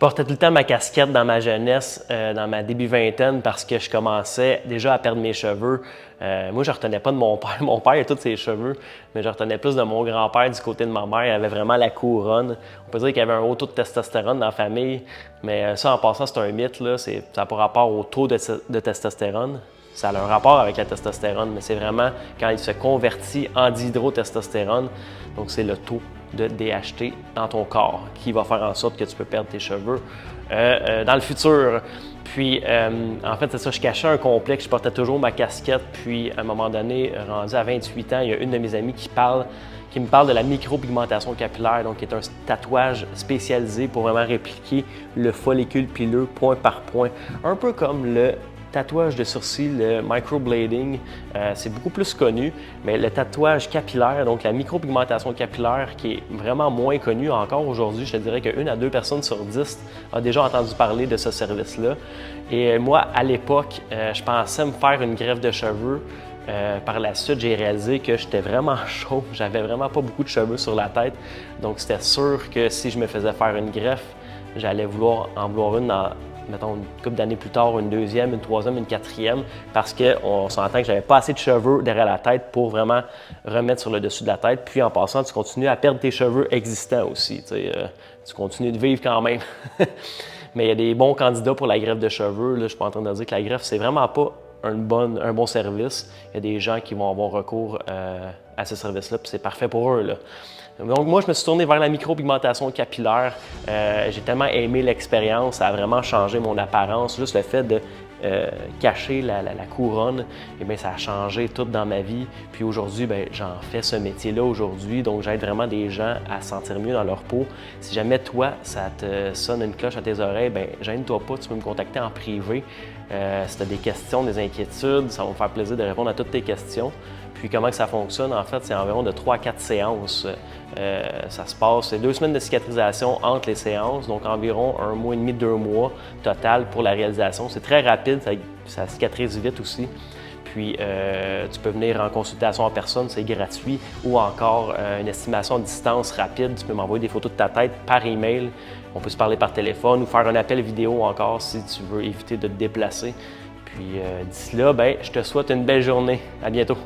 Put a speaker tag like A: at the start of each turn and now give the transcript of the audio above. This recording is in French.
A: portais tout le temps ma casquette dans ma jeunesse, dans ma début vingtaine, parce que je commençais déjà à perdre mes cheveux. Moi, je ne retenais pas de mon père. Mon père a tous ses cheveux, mais je retenais plus de mon grand-père du côté de ma mère. Il avait vraiment la couronne. On peut dire qu'il y avait un haut taux de testostérone dans la famille, mais ça, en passant, c'est un mythe. Là. Ça n'a pas rapport au taux de testostérone. Ça a un rapport avec la testostérone, mais c'est vraiment quand il se convertit en dihydrotestostérone, donc c'est le taux de DHT dans ton corps qui va faire en sorte que tu peux perdre tes cheveux dans le futur. Puis, en fait, c'est ça, je cachais un complexe, je portais toujours ma casquette, puis à un moment donné, rendu à 28 ans, il y a une de mes amies qui me parle de la micropigmentation capillaire, donc qui est un tatouage spécialisé pour vraiment répliquer le follicule pileux point par point, un peu comme le tatouage de sourcil, le microblading, c'est beaucoup plus connu, mais le tatouage capillaire, donc la micropigmentation capillaire, qui est vraiment moins connu encore aujourd'hui, je te dirais qu'une à deux personnes sur 10 a déjà entendu parler de ce service-là. Et moi, à l'époque, je pensais me faire une greffe de cheveux. Par la suite, j'ai réalisé que j'étais vraiment chaud, j'avais vraiment pas beaucoup de cheveux sur la tête, donc c'était sûr que si je me faisais faire une greffe, j'allais en vouloir une dans, mettons, une couple d'années plus tard, une deuxième, une troisième, une quatrième, parce qu'on s'entend que j'avais pas assez de cheveux derrière la tête pour vraiment remettre sur le dessus de la tête. Puis en passant, tu continues à perdre tes cheveux existants aussi. Tu continues de vivre quand même. Mais il y a des bons candidats pour la greffe de cheveux. Là, je suis pas en train de dire que la greffe, c'est vraiment pas un bon service. Il y a des gens qui vont avoir recours à ce service-là, puis c'est parfait pour eux. Là. Donc moi, je me suis tourné vers la micropigmentation capillaire. J'ai tellement aimé l'expérience, ça a vraiment changé mon apparence. Juste le fait de cacher la couronne, eh bien, ça a changé tout dans ma vie. Puis aujourd'hui, j'en fais ce métier-là aujourd'hui, donc j'aide vraiment des gens à se sentir mieux dans leur peau. Si jamais toi, ça te sonne une cloche à tes oreilles, gêne-toi pas, tu peux me contacter en privé. Si tu as des questions, des inquiétudes, ça va me faire plaisir de répondre à toutes tes questions. Puis comment que ça fonctionne, en fait, c'est environ de 3 à 4 séances. Ça se passe, c'est 2 semaines de cicatrisation entre les séances, donc environ 1 mois et demi, 2 mois total pour la réalisation. C'est très rapide, ça cicatrise vite aussi. Puis tu peux venir en consultation en personne, c'est gratuit, ou encore une estimation à distance rapide. Tu peux m'envoyer des photos de ta tête par email. On peut se parler par téléphone ou faire un appel vidéo encore si tu veux éviter de te déplacer. Puis d'ici là, je te souhaite une belle journée. À bientôt.